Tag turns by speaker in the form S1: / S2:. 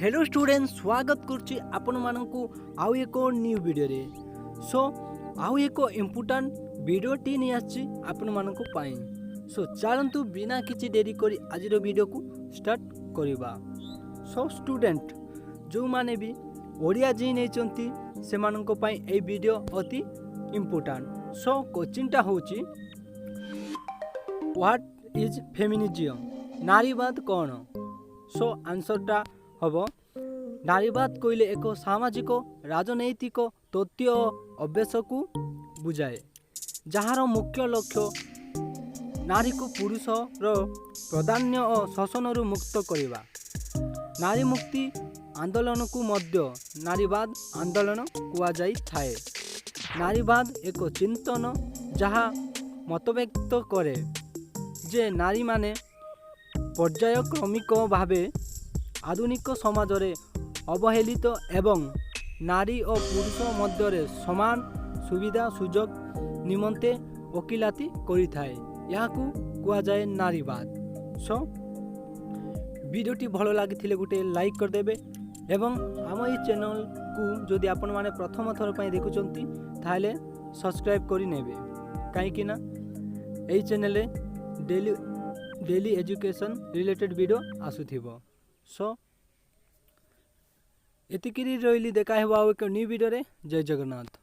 S1: Hello student स्वागत करुच्ची आपण मानकु आउ एक न्यू वीडियो रे। सो आउ एक इम्पोर्टेंट वीडियो टी नहीं आछि आपण मानकु पाई। सो चलंतु बिना किछि देरी करी आज वीडियो को स्टार्ट करिबा। सो स्टूडेंट जो माने भी ओडिया जी नै चंती से माननको पाई ए वीडियो अति इम्पोर्टेंट। सो क्वेश्चनटा होची व्हाट इज फेमिनिज्म, नारीवाद कौन। सो आंसरटा हम नारीवाद कहले एक सामाजिक राजनैतिक तथ्य अभ्यास को बुझाए जार मुख्य लक्ष्य नारी को पुरुषर प्राधान्य और शोषण मुक्त करवा। नारी मुक्ति आंदोलन को मध्य नारीवाद आंदोलन कुआଯାଇଥାଏ। नारीवाद एक चिंतन जहाँ मतव्यक्त करे जे नारी माने पर्यायक्रमिक भावे आधुनिक समाज रे अवहेलित एवं नारी और पुरुष मध्य समान सुविधा सुजोग निमंते वकिलाती करिथाए। याकू कुआ जाए नारीवाद। सो वीडियोटी भल लगी गोटे लाइक करदेवे एवं आम ये चैनल को जदि आपण माने प्रथम थर पर देखुचंती ताहले सब्सक्राइब करि नेबे, काहेकि ना एई channel daily education related video आसुथिबो। सो एतिकी रही देखा एक न्यू वीडियो रे। जय जगन्नाथ।